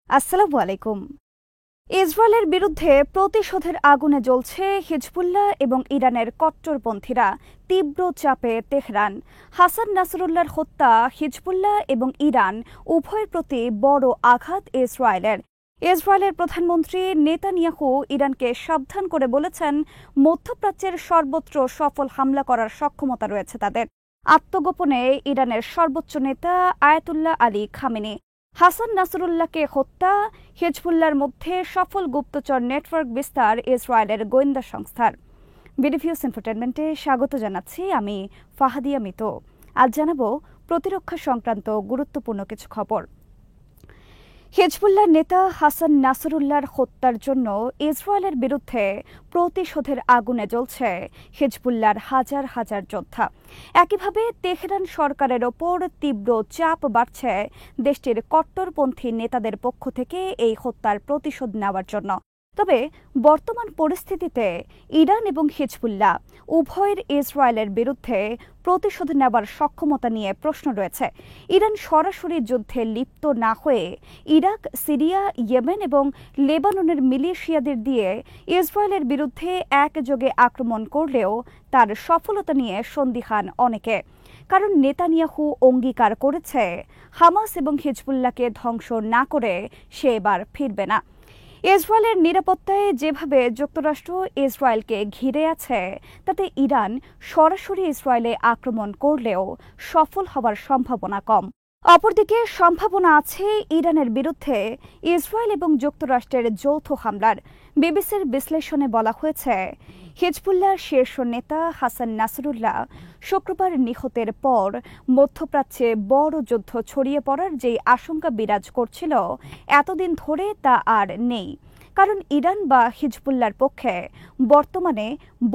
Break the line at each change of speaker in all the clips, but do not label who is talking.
আসসালামু আলাইকুম। ইসরায়েলের বিরুদ্ধে প্রতিশোধের আগুনে জ্বলছে হিজবুল্লাহ এবং ইরানের কট্টরপন্থীরা। তীব্র চাপে তেহরান। হাসান নাসরুল্লাহর হত্যা হিজবুল্লাহ এবং ইরান উভয়ের প্রতি বড় আঘাত ইসরায়েলের। ইসরায়েলের প্রধানমন্ত্রী নেতানিয়াহু ইরানকে সাবধান করে বলেছেন, মধ্যপ্রাচ্যের সর্বত্র সফল হামলা করার সক্ষমতা রয়েছে তাদের। আত্মগোপনে ইরানের সর্বোচ্চ নেতা আয়াতুল্লাহ আলী খামেনি। হাসান নাসরুল্লাহকে হত্যা, হিজবুল্লাহর মধ্যে সফল গুপ্তচর নেটওয়ার্ক বিস্তার ইসরায়েলের গোয়েন্দা সংস্থার। বিডিভিউস এন্টারটেনমেন্টে স্বাগত জানাচ্ছি আমি ফাহাদিয়া মিতো। আজ জানাবো প্রতিরক্ষা সংক্রান্ত গুরুত্বপূর্ণ কিছু খবর। হিজবুল্লাহ নেতা হাসান নাসরুল্লাহর হত্যার জন্য ইসরায়েলের বিরুদ্ধে প্রতিশোধের আগুনে জ্বলছে হিজবুল্লাহর হাজার হাজার যোদ্ধা। একইভাবে তেহরান সরকারের ওপর তীব্র চাপ বাড়ছে দেশটির কট্টরপন্থী নেতাদের পক্ষ থেকে এই হত্যার প্রতিশোধ নেওয়ার জন্য। তবে বর্তমান পরিস্থিতিতে ইরান এবং হিজবুল্লাহ উভয়ের ইসরায়েলের বিরুদ্ধে প্রতিশোধ নেওয়ার সক্ষমতা নিয়ে প্রশ্ন রয়েছে। ইরান সরাসরি যুদ্ধে লিপ্ত না হয়ে ইরাক, সিরিয়া, ইয়েমেন এবং লেবাননের মিলিশিয়াদের দিয়ে ইসরায়েলের বিরুদ্ধে একযোগে আক্রমণ করলেও তার সফলতা নিয়ে সন্দিহান অনেকে। কারণ নেতানিয়াহু অঙ্গীকার করেছে, হামাস এবং হিজবুল্লাহকে ধ্বংস না করে সে এবার ফিরবে না। ইসরায়েলের নিরাপত্তায় যেভাবে যুক্তরাষ্ট্র ইসরায়েলকে ঘিরে আছে, তাতে ইরান সরাসরি ইসরায়েলে আক্রমণ করলেও সফল হওয়ার সম্ভাবনা কম। অপরদিকে সম্ভাবনা আছে ইরানের বিরুদ্ধে ইসরায়েল এবং যুক্তরাষ্ট্রের যৌথ হামলার। বিবিসির বিশ্লেষণে বলা হয়েছে, হিজবুল্লাহর শীর্ষ নেতা হাসান নাসরুল্লাহ শুক্রবার নিহতের পর মধ্যপ্রাচ্যে বড় যুদ্ধ ছড়িয়ে পড়ার যেই আশঙ্কা বিরাজ করছিল, এতদিন ধরে তা আর নেই। কারণ ইরান বা হিজবুল্লাহর পক্ষে বর্তমানে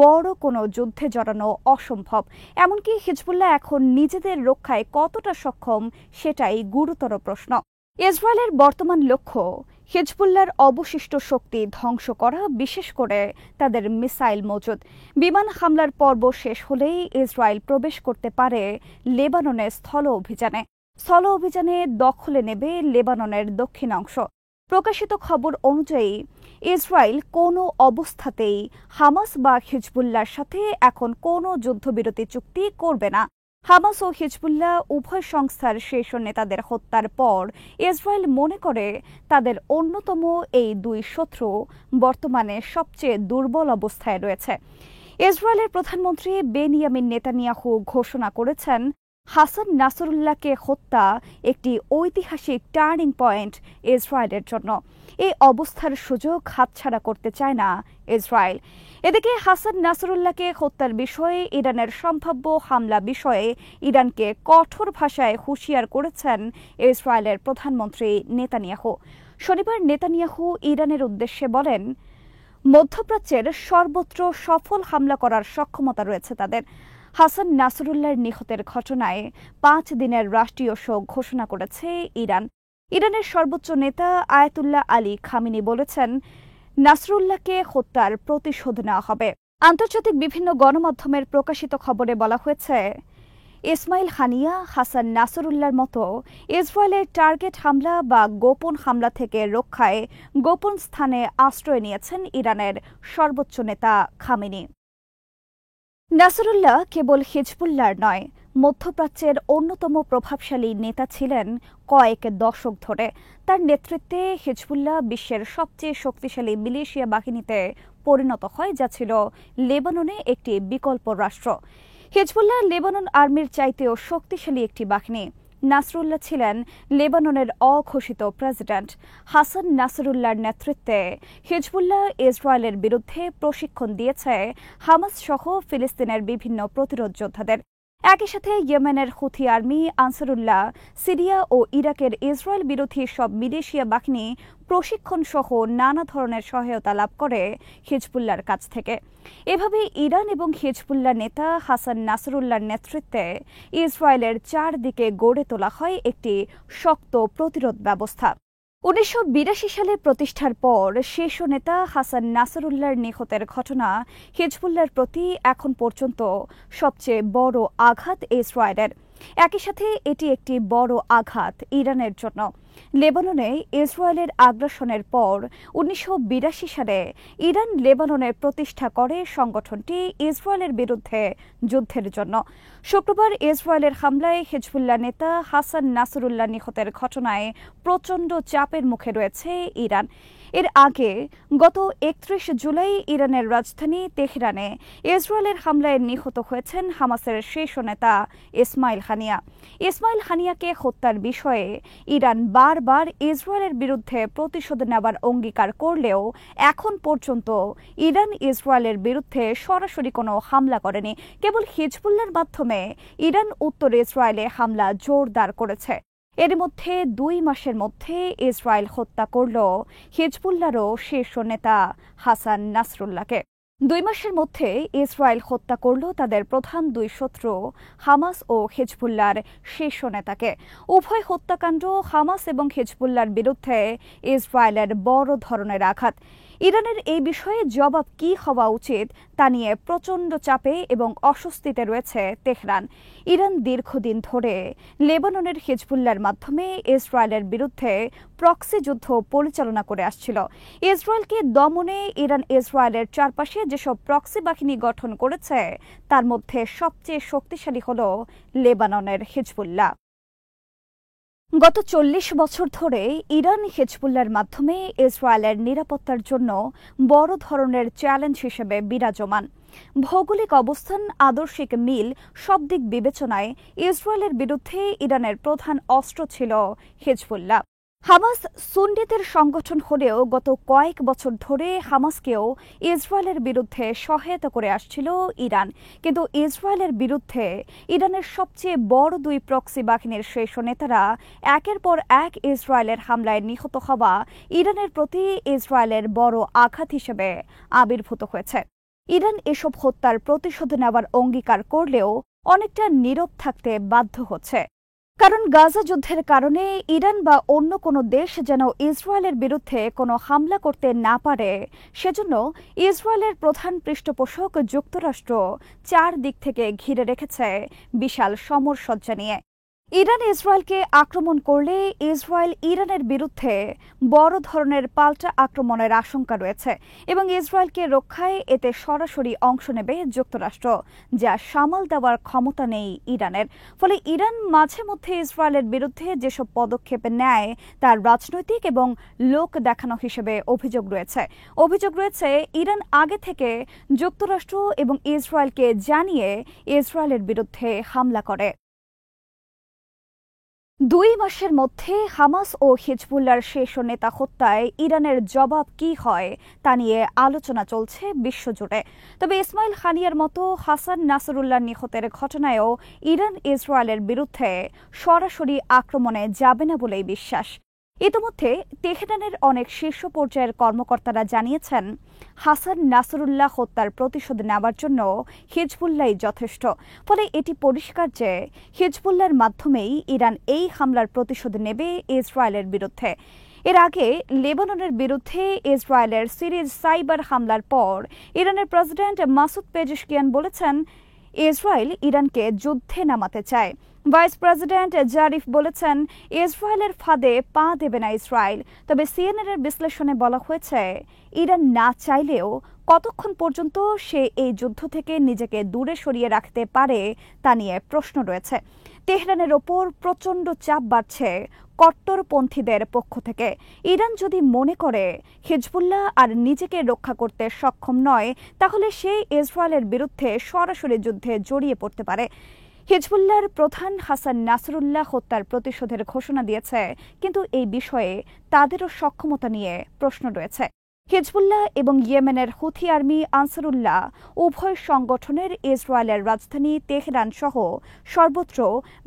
বড় কোনো যুদ্ধে জড়ানো অসম্ভব। এমনকি হিজবুল্লাহ এখন নিজেদের রক্ষায় কতটা সক্ষম, সেটাই গুরুতর প্রশ্ন। ইসরায়েলের বর্তমান লক্ষ্য হিজবুল্লাহর অবশিষ্ট শক্তি ধ্বংস করা, বিশেষ করে তাদের মিসাইল মজুদ। বিমান হামলার পর্ব শেষ হলেই ইসরায়েল প্রবেশ করতে পারে লেবাননের স্থল অভিযানে দখলে নেবে লেবাননের দক্ষিণাংশ। প্রকাশিত খবর অনুযায়ী ইসরায়েল কোনো অবস্থাতেই হামাস বা হিজবুল্লাহর সাথে এখন কোনো যুদ্ধবিরতি চুক্তি করবে না। হামাস ও হিজবুল্লাহ উভয় সংস্থার শীর্ষ নেতাদের হত্যার পর ইসরায়েল মনে করে তাদের অন্যতম এই দুই শত্রু বর্তমানে সবচেয়ে দুর্বল অবস্থায় রয়েছে। ইসরায়েলের প্রধানমন্ত্রী বেনিয়ামিন নেতানিয়াহু ঘোষণা করেছেন, হাসান নাসরুল্লাহকে হত্যা একটি ঐতিহাসিক টার্নিং পয়েন্ট ইসরায়েলের জন্য। এই অবস্থার সুযোগ হাতছাড়া করতে চায় না ইসরায়েল। এদিকে হাসান নাসরুল্লাহকে হত্যার বিষয়ে ইরানের সম্ভাব্য হামলা বিষয়ে ইরানকে কঠোর ভাষায় হুঁশিয়ার করেছেন ইসরায়েলের প্রধানমন্ত্রী নেতানিয়াহু। শনিবার নেতানিয়াহু ইরানের উদ্দেশ্যে বলেন, মধ্যপ্রাচ্যের সর্বত্র সফল হামলা করার সক্ষমতা রয়েছে তাদের। হাসান নাসরুল্লাহর নিহতের ঘটনায় 5 দিনের রাষ্ট্রীয় শোক ঘোষণা করেছে ইরান। ইরানের সর্বোচ্চ নেতা আয়াতুল্লাহ আলী খামেনি বলেছেন, নাসরুল্লাহকে হত্যার প্রতিশোধ নেওয়া হবে। আন্তর্জাতিক বিভিন্ন গণমাধ্যমের প্রকাশিত খবরে বলা হয়েছে, ইসমাইল হানিয়া, হাসান নাসরুল্লাহর মতো ইসরায়েলের টার্গেট হামলা বা গোপন হামলা থেকে রক্ষায় গোপন স্থানে আশ্রয় নিয়েছেন ইরানের সর্বোচ্চ নেতা খামেনি। নাসরুল্লাহ কেবল হিজবুল্লাহর নয়, মধ্যপ্রাচ্যের অন্যতম প্রভাবশালী নেতা ছিলেন কয়েক দশক ধরে। তার নেতৃত্বে হিজবুল্লাহ বিশ্বের সবচেয়ে শক্তিশালী মিলিশিয়া বাহিনীতে পরিণত হয়, যা ছিল লেবাননে একটি বিকল্প রাষ্ট্র। হিজবুল্লাহ লেবানন আর্মির চাইতেও শক্তিশালী একটি বাহিনী। নাসরুল্লাহ ছিলেন লেবাননের অঘোষিত প্রেসিডেন্ট। হাসান নাসরুল্লাহর নেতৃত্বে হিজবুল্লাহ ইসরায়েলের বিরুদ্ধে প্রশিক্ষণ দিয়েছে হামাস সহ ফিলিস্তিনের বিভিন্ন প্রতিরোধ যোদ্ধাদের। একই সাথে ইয়েমেনের হুথি আর্মি, আনসারুল্লাহ, সিরিয়া ও ইরাকের ইসরায়েল বিরোধী সব মিলিশিয়া বাহিনী প্রশিক্ষণ সহ নানা ধরনের সহায়তা লাভ করে হিজবুল্লাহর কাছ থেকে। এভাবে ইরান এবং হিজবুল্লাহ নেতা হাসান নাসরুল্লাহর নেতৃত্বে ইসরায়েলের চারদিকে গড়ে তোলা হয় একটি শক্ত প্রতিরোধ ব্যবস্থা। 1982 সালে প্রতিষ্ঠার পর শীর্ষ নেতা হাসান নাসরুল্লাহর নিহতের ঘটনা হিজবুল্লাহর প্রতি এখন পর্যন্ত সবচেয়ে বড় আঘাত ইসরায়েলের। একই সাথে এটি একটি বড় আঘাত ইরানের জন্য। লেবাননে ইসরায়েলের আগ্রাসনের পর ১৯৮২ সালে ইরান লেবাননে প্রতিষ্ঠা করে সংগঠনটি ইসরায়েলের বিরুদ্ধে যুদ্ধের জন্য। শুক্রবার ইসরায়েলের হামলায় হিজবুল্লাহ নেতা হাসান নাসরুল্লাহ নিহতের ঘটনায় প্রচণ্ড চাপের মুখে রয়েছে ইরান। এর আগে গত ৩১ জুলাই ইরানের রাজধানী তেহরানে ইসরায়েলের হামলায় নিহত হয়েছেন হামাসের শীর্ষ নেতা ইসমাইল হানিয়া। ইসমাইল হানিয়াকে হত্যার বিষয়ে ইরান বারবার ইসরায়েলের বিরুদ্ধে প্রতিশোধ নেবার অঙ্গীকার করলেও এখন পর্যন্ত ইরান ইসরায়েলের বিরুদ্ধে সরাসরি কোনো হামলা করেনি। কেবল হিজবুল্লাহর মাধ্যমে ইরান উত্তর ইসরায়েলে হামলা জোরদার করেছে। এর মধ্যে ২ মাসের মধ্যে ইসরায়েল হত্যা করল হিজবুল্লাহরও শীর্ষ নেতা হাসান নাসরুল্লাহকে। ২ মাসের মধ্যে ইসরায়েল হত্যা করল তাদের প্রধান ২ শত্রু হামাস ও হিজবুল্লাহর শীর্ষ নেতাকে। উভয় হত্যাকাণ্ড হামাস এবং হিজবুল্লাহর বিরুদ্ধে ইসরায়েলের বড় ধরনের আঘাত। ইরানের এই বিষয়ে জবাব কী হওয়া উচিত তা নিয়ে প্রচণ্ড চাপে এবং অস্বস্তিতে রয়েছে তেহরান। ইরান দীর্ঘদিন ধরে লেবাননের হিজবুল্লাহর মাধ্যমে ইসরায়েলের বিরুদ্ধে প্রক্সি যুদ্ধ পরিচালনা করে আসছিল। ইসরায়েলকে দমনে ইরান ইসরায়েলের চারপাশে যেসব প্রক্সি বাহিনী গঠন করেছে তার মধ্যে সবচেয়ে শক্তিশালী হল লেবাননের হিজবুল্লাহ। গত ৪০ বছর ধরে ইরান হিজবুল্লাহর মাধ্যমে ইসরায়েলের নিরাপত্তার জন্য বড় ধরনের চ্যালেঞ্জ হিসেবে বিরাজমান। ভৌগোলিক অবস্থান, আদর্শিক মিল সব দিক বিবেচনায় ইসরায়েলের বিরুদ্ধে ইরানের প্রধান অস্ত্র ছিল হিজবুল্লাহ। হামাস সুন্নিদের সংগঠন হলেও গত কয়েক বছর ধরে হামাসকেও ইসরায়েলের বিরুদ্ধে সহায়তা করে আসছিল ইরান। কিন্তু ইসরায়েলের বিরুদ্ধে ইরানের সবচেয়ে বড় ২ প্রক্সি বাহিনীর শীর্ষ নেতারা একের পর এক ইসরায়েলের হামলায় নিহত হওয়া ইরানের প্রতি ইসরায়েলের বড় আঘাত হিসেবে আবির্ভূত হয়েছে। ইরান এসব হত্যার প্রতিশোধ নেওয়ার অঙ্গীকার করলেও অনেকটা নীরব থাকতে বাধ্য হচ্ছে। কারণ গাজা যুদ্ধের কারণে ইরান বা অন্য কোনো দেশ যেন ইসরায়েলের বিরুদ্ধে কোনো হামলা করতে না পারে, সেজন্য ইসরায়েলের প্রধান পৃষ্ঠপোষক যুক্তরাষ্ট্র ৪ দিক থেকে ঘিরে রেখেছে বিশাল সমরসজ্জা নিয়ে। ইরান ইসরায়েলকে আক্রমণ করলে ইসরায়েল ইরানের বিরুদ্ধে বড় ধরনের পাল্টা আক্রমণের আশঙ্কা রয়েছে এবং ইসরায়েলকে রক্ষায় এতে সরাসরি অংশ নেবে যুক্তরাষ্ট্র, যা সামাল দেওয়ার ক্ষমতা নেই ইরানের। ফলে ইরান মাঝে মধ্যে ইসরায়েলের বিরুদ্ধে যেসব পদক্ষেপ নেয় তার রাজনৈতিক এবং লোক দেখানো হিসেবে অভিযোগ রয়েছে ইরান আগে থেকে যুক্তরাষ্ট্র এবং ইসরায়েলকে জানিয়ে ইসরায়েলের বিরুদ্ধে হামলা করে। ২ মাসের মধ্যে হামাস ও হিজবুল্লাহর শীর্ষ নেতা হত্যায় ইরানের জবাব কী হয় তা নিয়ে আলোচনা চলছে বিশ্বজুড়ে। তবে ইসমাইল হানিয়ার মতো হাসান নাসরুল্লাহ নিহতের ঘটনায়ও ইরান ইসরায়েলের বিরুদ্ধে সরাসরি আক্রমণে যাবে না বলেই বিশ্বাস। ইতিমধ্যে তেহরানের অনেক শীর্ষ পর্যায়ের কর্মকর্তারা জানিয়েছেন হাসান নাসরুল্লাহ হত্যার প্রতিশোধ নেওয়ার জন্য হিজবুল্লাহই যথেষ্ট। ফলে এটি পরিষ্কার যে হিজবুল্লাহর মাধ্যমেই ইরান এই হামলার প্রতিশোধ নেবে ইসরায়েলের বিরুদ্ধে। এর আগে লেবাননের বিরুদ্ধে ইসরায়েলের সিরিজ সাইবার হামলার পর ইরানের প্রেসিডেন্ট মাসুদ পেজেশকিয়ান বলেছেন ইসরায়েল ইরানকে যুদ্ধে নামাতে চায়। ভাইস প্রেসিডেন্ট জারিফ বলেছেন ইসরায়েলের ফাঁদে পা দেবে না ইসরায়েল। তবে সিএনএনের বিশ্লেষণে বলা হয়েছে ইরান না চাইলেও কতক্ষণ পর্যন্ত সে এই যুদ্ধ থেকে নিজেকে দূরে সরিয়ে রাখতে পারে তা নিয়ে প্রশ্ন রয়েছে। তেহরানের ওপর প্রচণ্ড চাপ বাড়ছে কট্টরপন্থীদের পক্ষ থেকে। ইরান যদি মনে করে হিজবুল্লাহ আর নিজেকে রক্ষা করতে সক্ষম নয়, তাহলে সে ইসরায়েলের বিরুদ্ধে সরাসরি যুদ্ধে জড়িয়ে পড়তে পারে। হিজবুল্লাহর প্রধান হাসান নাসরুল্লাহ হত্যার প্রতিশোধের ঘোষণা দিয়েছে, কিন্তু এই বিষয়ে তাদেরও সক্ষমতা নিয়ে প্রশ্ন রয়েছে। হিজবুল্লাহ এবং ইয়েমেনের হুথি আর্মি আনসারুল্লাহ উভয় সংগঠনের ইসরায়েলের রাজধানী তেহরান সহ সর্বত্র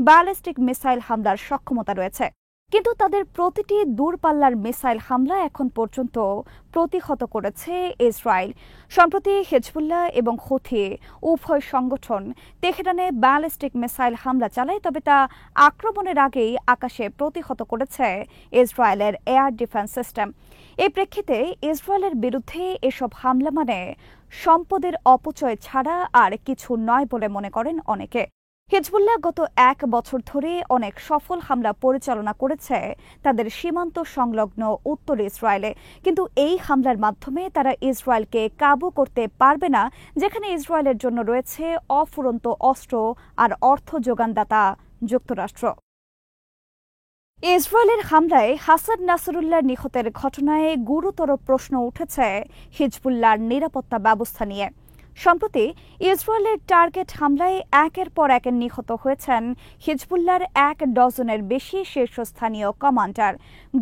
ব্যালিস্টিক মিসাইল হামলার সক্ষমতা রয়েছে। কিন্তু তাদের প্রতিটি দূরপাল্লার মিসাইল হামলা এখন পর্যন্ত প্রতিহত করেছে ইসরায়েল। সম্প্রতি হিজবুল্লাহ এবং হুথি উভয় সংগঠন তেহরানে ব্যালিস্টিক মিসাইল হামলা চালায়, তবে তা আক্রমণের আগেই আকাশে প্রতিহত করেছে ইসরায়েলের এয়ার ডিফেন্স সিস্টেম। এই প্রেক্ষিতে ইসরায়েলের বিরুদ্ধে এসব হামলা মানে সম্পদের অপচয় ছাড়া আর কিছু নয় বলে মনে করেন অনেকে। হিজবুল্লাহ গত ১ বছর ধরে অনেক সফল হামলা পরিচালনা করেছে তাদের সীমান্ত সংলগ্ন উত্তর ইসরায়েলে, কিন্তু এই হামলার মাধ্যমে তারা ইসরায়েলকে কাবু করতে পারবে না, যেখানে ইসরায়েলের জন্য রয়েছে অফুরন্ত অস্ত্র আর অর্থ যোগানদাতা যুক্তরাষ্ট্র। ইসরায়েলের হামলায় হাসান নাসরুল্লাহ নিহতের ঘটনায় গুরুতর প্রশ্ন উঠেছে হিজবুল্লাহর নিরাপত্তা ব্যবস্থা নিয়ে। সম্প্রতি ইসরায়েলের টার্গেট হামলায় একের পর এক নিহত হয়েছেন হিজবুল্লাহর ১ ডজনের বেশি শীর্ষস্থানীয় কমান্ডার।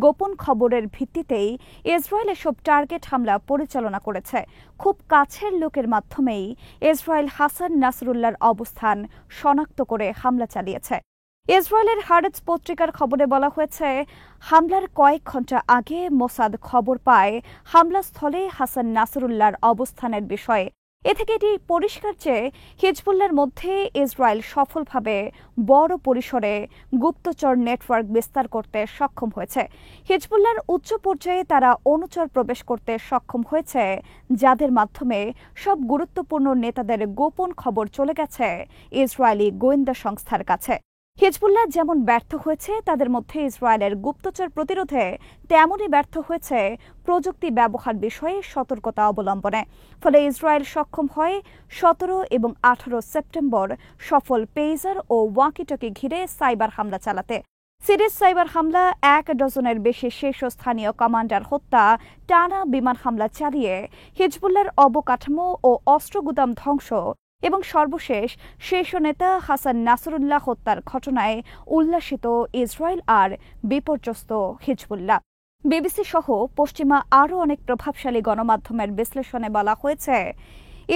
গোপন খবরের ভিত্তিতেই ইসরায়েল এসব টার্গেট হামলা পরিচালনা করেছে। খুব কাছের লোকের মাধ্যমেই ইসরায়েল হাসান নাসরুল্লাহর অবস্থান শনাক্ত করে হামলা চালিয়েছে। ইসরায়েলের হারেটস পত্রিকার খবরে বলা হয়েছে, হামলার কয়েক ঘণ্টা আগে মোসাদ খবর পায় হামলাস্থলে হাসান নাসরুল্লাহর অবস্থানের বিষয়ে। এ থেকে এটি পরিষ্কার যে হিজবুল্লাহর মধ্যে ইসরায়েল সফলভাবে বড় পরিসরে গুপ্তচর নেটওয়ার্ক বিস্তার করতে সক্ষম হয়েছে। হিজবুল্লাহর উচ্চ পর্যায়ে তারা অনুচর প্রবেশ করতে সক্ষম হয়েছে, যাদের মাধ্যমে সব গুরুত্বপূর্ণ নেতাদের গোপন খবর চলে গেছে ইসরায়েলি গোয়েন্দা সংস্থার কাছে। হিজবুল্লাহ যেমন ব্যর্থ হয়েছে তাদের মধ্যে ইসরায়েলের গুপ্তচর প্রতিরোধে, তেমনই ব্যর্থ হয়েছে প্রযুক্তি ব্যবহার বিষয়ে সতর্কতা অবলম্বনে। ফলে ইসরায়েল সক্ষম হয় ১৭ এবং ১৮ সেপ্টেম্বর সফল পেইজার ও ওয়াকিটকি ঘিরে সাইবার হামলা চালাতে। সিরিজ সাইবার হামলা, ১ ডজনের বেশি শীর্ষস্থানীয় কমান্ডার হত্যা, টানা বিমান হামলা চালিয়ে হিজবুল্লাহর অবকাঠামো ও অস্ত্রগুদাম ধ্বংস এবং সর্বশেষ শীর্ষ নেতা হাসান নাসরুল্লাহ হত্যার ঘটনায় উল্লাসিত ইসরায়েল আর বিপর্যস্ত হিজবুল্লাহ। বিবিসি সহ পশ্চিমা আরও অনেক প্রভাবশালী গণমাধ্যমের বিশ্লেষণে বলা হয়েছে,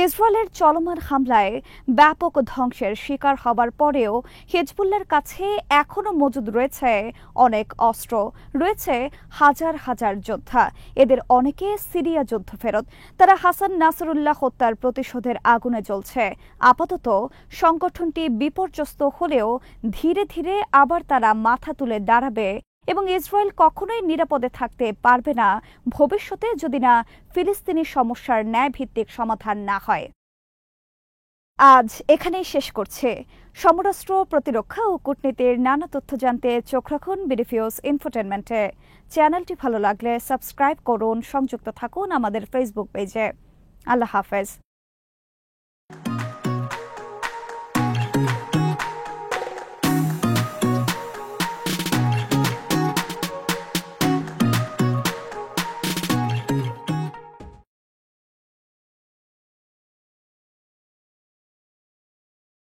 ইসরায়েলের চলমান হামলায় ব্যাপক ধ্বংসের শিকার হবার পরেও হিজবুল্লাহর কাছে এখনও মজুদ রয়েছে অনেক অস্ত্র, রয়েছে হাজার হাজার যোদ্ধা। এদের অনেকে সিরিয়া যুদ্ধ ফেরত। তারা হাসান নাসরুল্লাহ হত্যার প্রতিশোধের আগুনে জ্বলছে। আপাতত সংগঠনটি বিপর্যস্ত হলেও ধীরে ধীরে আবার তারা মাথা তুলে দাঁড়াবে এবং ইসরায়েল কখনোই নিরাপদে থাকতে পারবে না ভবিষ্যতে, যদি না ফিলিস্তিনি সমস্যার ন্যায়ভিত্তিক সমাধান না হয়। আজ এখানেই শেষ করছে। সমরাস্ত্র, প্রতিরক্ষা ও কূটনীতির নানা তথ্য জানতে চোখ রাখুন বিডিফিউজ ইনফোটেনমেন্টে। চ্যানেলটি ভালো লাগলে সাবস্ক্রাইব করুন, সংযুক্ত থাকুন আমাদের ফেসবুক পেজে। আল্লাহ হাফেজ।